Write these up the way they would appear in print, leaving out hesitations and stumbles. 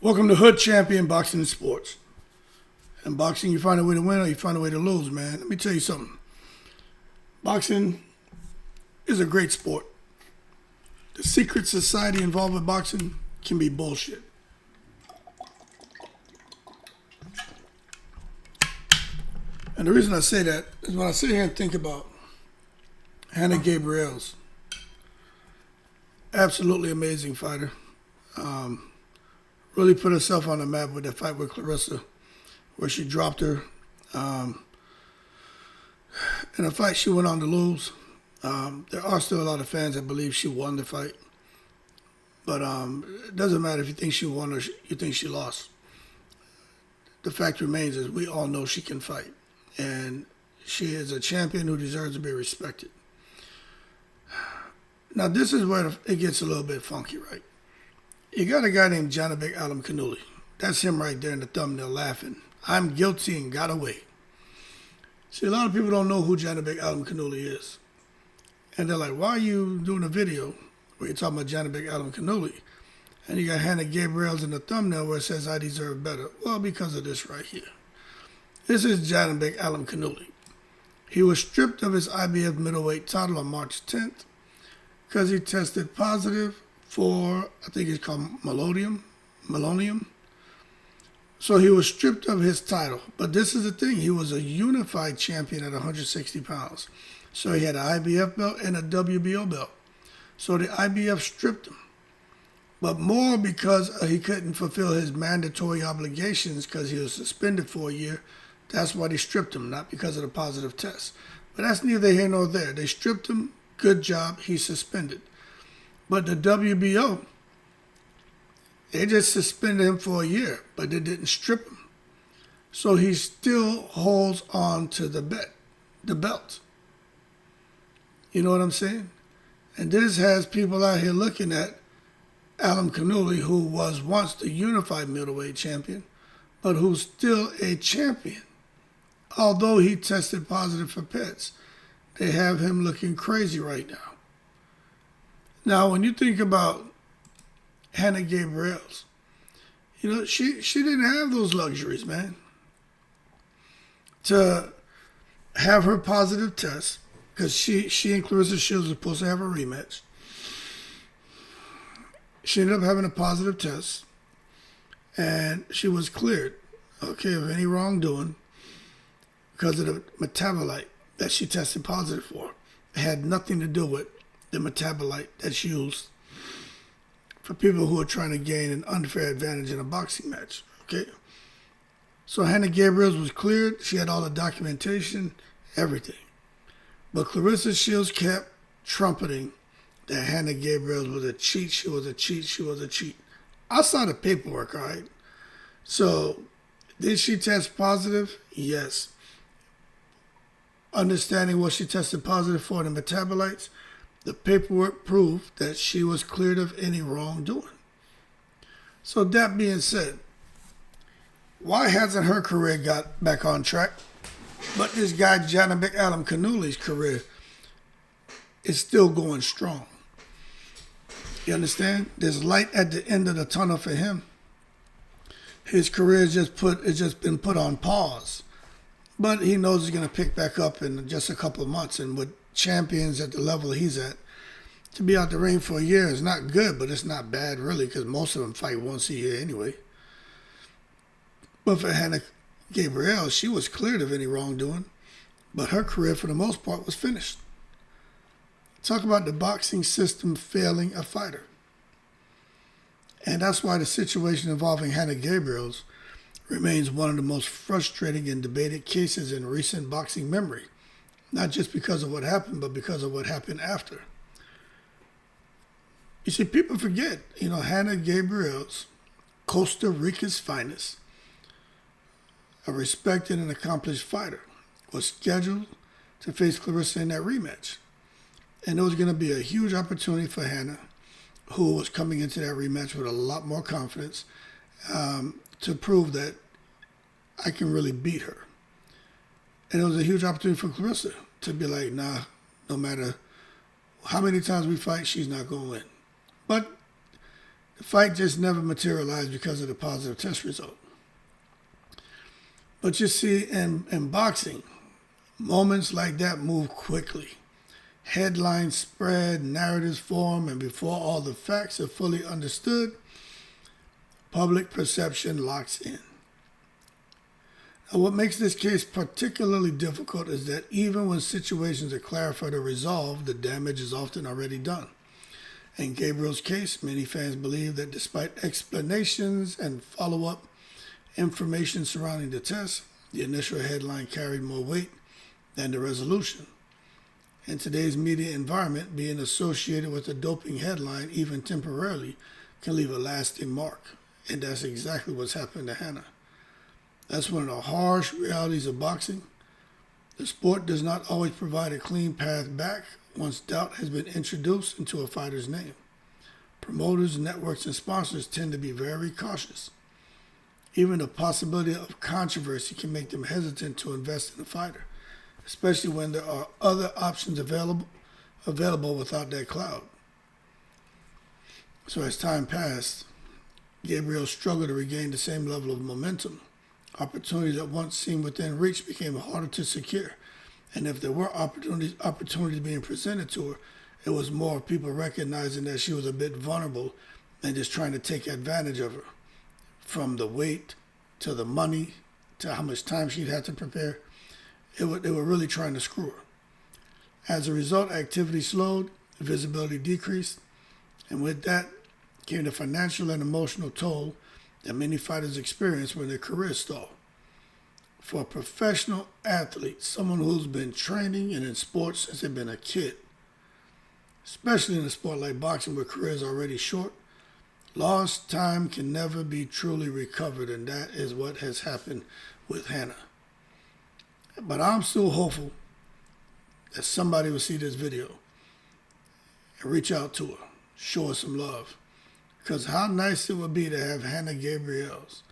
Welcome to Hood Champion Boxing and Sports. In boxing, you find a way to win or you find a way to lose, man. Let me tell you something. Boxing is a great sport. The secret society involved with boxing can be bullshit. And the reason I say that is when I sit here and think about Hannah Gabriels, absolutely amazing fighter. Really put herself on the map with that fight with Claressa, where she dropped her. In a fight she went on to lose. There are still a lot of fans that believe she won the fight. But it doesn't matter if you think she won or you think she lost. The fact remains is we all know she can fight. And she is a champion who deserves to be respected. Now this is where it gets a little bit funky, right? You got a guy named Janibek. That's him right there in the thumbnail laughing. I'm guilty and got away. See, a lot of people don't know who Janibek is. And they're like, why are you doing a video where you're talking about Janibek? And you got Hannah Gabriels in the thumbnail where it says, I deserve better. Well, because of this right here. This is Janibek. He was stripped of his IBF middleweight title on March 10th because he tested positive for, I think it's called melonium. So he was stripped of his title. But this is the thing. He was a unified champion at 160 pounds. So he had an IBF belt and a WBO belt. So the IBF stripped him. But more because he couldn't fulfill his mandatory obligations because he was suspended for a year. That's why they stripped him, not because of the positive test. But that's neither here nor there. They stripped him. Good job. He's suspended. But the WBO, they just suspended him for a year, but they didn't strip him. So he still holds on to the belt. You know what I'm saying? And this has people out here looking at Alam Kanuli, who was once the unified middleweight champion, but who's still a champion. Although he tested positive for pets, they have him looking crazy right now. Now, when you think about Hannah Gabriels, you know, she didn't have those luxuries, man. To have her positive test, because she and Claressa Shields were supposed to have a rematch. She ended up having a positive test, and she was cleared, of any wrongdoing because of the metabolite that she tested positive for. It had nothing to do with the metabolite that's used for people who are trying to gain an unfair advantage in a boxing match, okay? So Hannah Gabriels was cleared. She had all the documentation, everything. But Claressa Shields kept trumpeting that Hannah Gabriels was a cheat. She was a cheat. I saw the paperwork, all right? So did she test positive? Yes. Understanding what she tested positive for in the metabolites, the paperwork proved that she was cleared of any wrongdoing. So that being said, why hasn't her career got back on track? But this guy, Janibek career is still going strong. You understand? There's light at the end of the tunnel for him. His career has just been put on pause. But he knows he's going to pick back up in just a couple of months. And with champions at the level he's at, to be out the ring for a year is not good, but it's not bad really because most of them fight once a year anyway. But for Hannah Gabriel, she was cleared of any wrongdoing, but her career for the most part was finished. Talk about the boxing system failing a fighter. And that's why the situation involving Hannah Gabriels remains one of the most frustrating and debated cases in recent boxing memory. Not just because of what happened, but because of what happened after. You see, people forget, Hannah Gabriels, Costa Rica's finest, a respected and accomplished fighter, was scheduled to face Claressa in that rematch. And it was going to be a huge opportunity for Hannah, who was coming into that rematch with a lot more confidence, to prove that I can really beat her. And it was a huge opportunity for Claressa to be like, nah, no matter how many times we fight, she's not going to win. But The fight just never materialized because of the positive test result. But you see, in boxing, moments like that move quickly. Headlines spread, narratives form, and before all the facts are fully understood, public perception locks in. Now, what makes this case particularly difficult is that even when situations are clarified or resolved, the damage is often already done. In Gabriel's case, many fans believe that despite explanations and follow-up information surrounding the test, the initial headline carried more weight than the resolution. In today's media environment, being associated with a doping headline, even temporarily, can leave a lasting mark. And that's exactly what's happened to Hannah. That's one of the harsh realities of boxing. The sport does not always provide a clean path back once doubt has been introduced into a fighter's name. Promoters, networks, and sponsors tend to be very cautious. Even the possibility of controversy can make them hesitant to invest in a fighter, especially when there are other options available without that cloud. So as time passed, Gabriel struggled to regain the same level of momentum. Opportunities that once seemed within reach became harder to secure. And if there were opportunities being presented to her, it was more of people recognizing that she was a bit vulnerable and just trying to take advantage of her. From the weight to the money to how much time she'd had to prepare, they were really trying to screw her. As a result, activity slowed, visibility decreased, and with that came the financial and emotional toll that many fighters experience when their careers stall. For a professional athlete, someone who's been training and in sports since they've been a kid, especially in a sport like boxing where careers are already short, lost time can never be truly recovered, and that is what has happened with Hannah. But I'm still hopeful that somebody will see this video and reach out to her, show her some love. Because how nice it would be to have Hannah Gabriels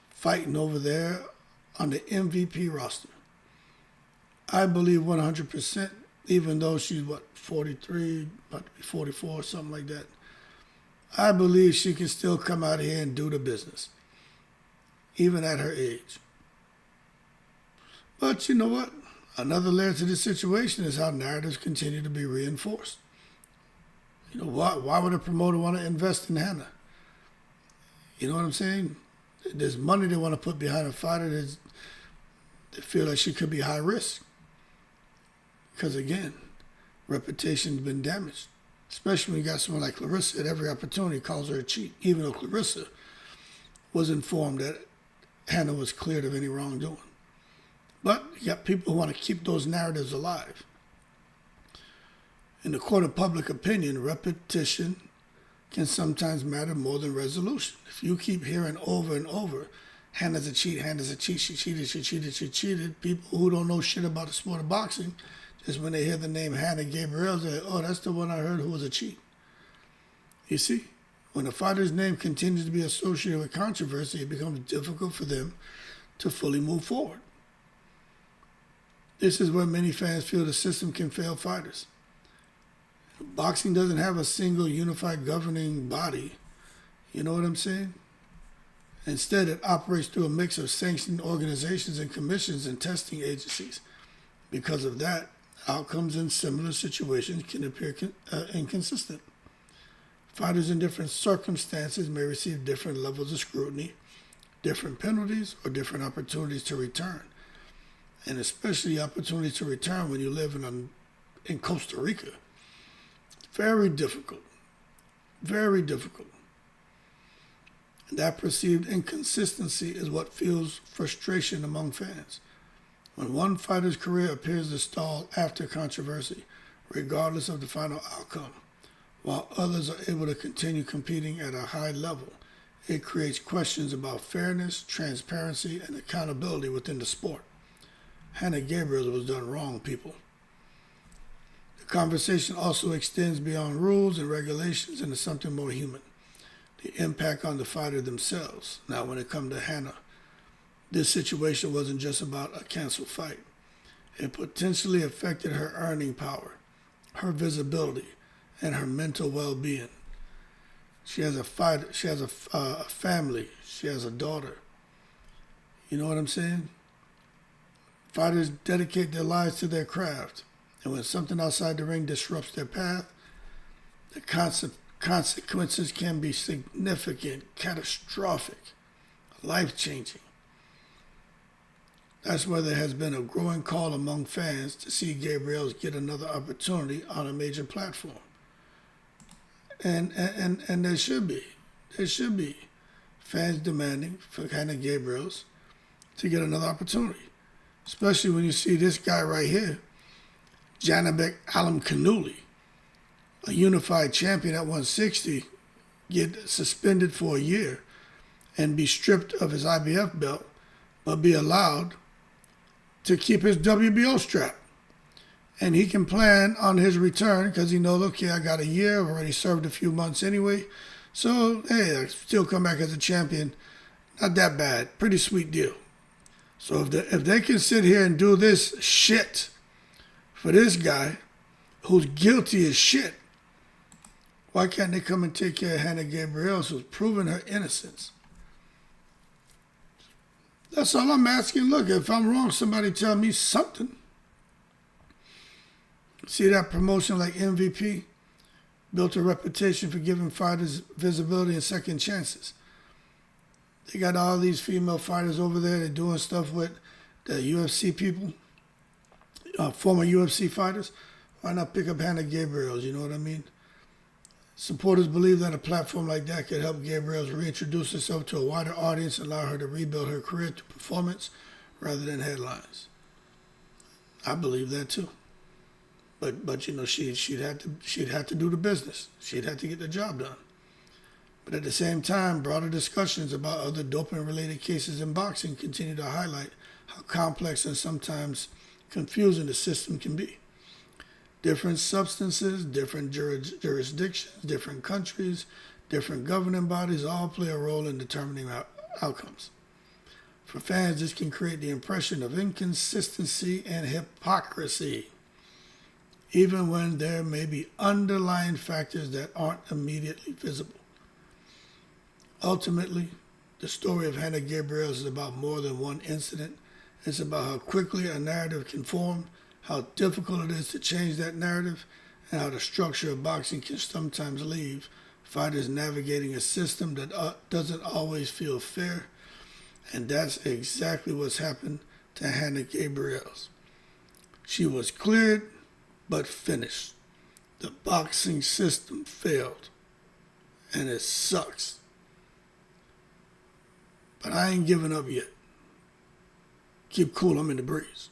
fighting over there on the MVP roster. I believe 100%, even though she's, 43, about to be 44, something like that. I believe she can still come out here and do the business, even at her age. But you know what? Another layer to this situation is how narratives continue to be reinforced. You know, why would a promoter want to invest in Hannah? You know what I'm saying? There's money they want to put behind a fighter that they feel like she could be high risk. Because again, reputation's been damaged. Especially when you got someone like Claressa at every opportunity calls her a cheat, even though Claressa was informed that Hannah was cleared of any wrongdoing. But you got people who want to keep those narratives alive. In the court of public opinion, repetition can sometimes matter more than resolution. If you keep hearing over and over, Hannah's a cheat, Hannah's a cheat, she cheated, she cheated, she cheated, people who don't know shit about the sport of boxing, just when they hear the name Hannah Gabriels, they're like, oh, that's the one I heard who was a cheat. You see, when a fighter's name continues to be associated with controversy, it becomes difficult for them to fully move forward. This is where many fans feel the system can fail fighters. Boxing doesn't have a single unified governing body. You know what I'm saying? Instead, it operates through a mix of sanctioned organizations and commissions and testing agencies. Because of that, outcomes in similar situations can appear inconsistent. Fighters in different circumstances may receive different levels of scrutiny, different penalties, or different opportunities to return. And especially opportunities to return when you live in Costa Rica. Very difficult. Very difficult. And that perceived inconsistency is what fuels frustration among fans. When one fighter's career appears to stall after controversy, regardless of the final outcome, while others are able to continue competing at a high level, it creates questions about fairness, transparency, and accountability within the sport. Hannah Gabriels was done wrong, people. The conversation also extends beyond rules and regulations into something more human, the impact on the fighter themselves. Now, when it comes to Hannah, this situation wasn't just about a canceled fight. It potentially affected her earning power, her visibility, and her mental well-being. She has a fighter. She has a family. She has a daughter. You know what I'm saying? Fighters dedicate their lives to their craft. And when something outside the ring disrupts their path, the consequences can be significant, catastrophic, life-changing. That's why there has been a growing call among fans to see Gabriels get another opportunity on a major platform. And there should be. There should be fans demanding for Hannah Gabriels to get another opportunity. Especially when you see this guy right here, Janibek Kanuli, a unified champion at 160, get suspended for a year and be stripped of his IBF belt, but be allowed to keep his WBO strap. And he can plan on his return because he knows, okay, I got a year, I've already served a few months anyway. So, hey, I still come back as a champion. Not that bad. Pretty sweet deal. So if they can sit here and do this shit for this guy who's guilty as shit, why can't they come and take care of Hannah Gabriels, who's proven her innocence? That's all I'm asking. Look, if I'm wrong, somebody tell me something. See that promotion like MVP built a reputation for giving fighters visibility and second chances. They got all these female fighters over there. They're doing stuff with the UFC people, former UFC fighters. Why not pick up Hannah Gabriels? You know what I mean? Supporters believe that a platform like that could help Gabriels reintroduce herself to a wider audience and allow her to rebuild her career through performance rather than headlines. I believe that too. But you know, she'd have to do the business. She'd have to get the job done. But at the same time, broader discussions about other doping-related cases in boxing continue to highlight how complex and sometimes confusing the system can be. Different substances, different jurisdictions, different countries, different governing bodies all play a role in determining outcomes. For fans, this can create the impression of inconsistency and hypocrisy, even when there may be underlying factors that aren't immediately visible. Ultimately, the story of Hannah Gabriels is about more than one incident. It's about how quickly a narrative can form, how difficult it is to change that narrative, and how the structure of boxing can sometimes leave fighters navigating a system that doesn't always feel fair. And that's exactly what's happened to Hannah Gabriels. She was cleared, but finished. The boxing system failed, and it sucks. But I ain't giving up yet. Keep cool, I'm in the breeze.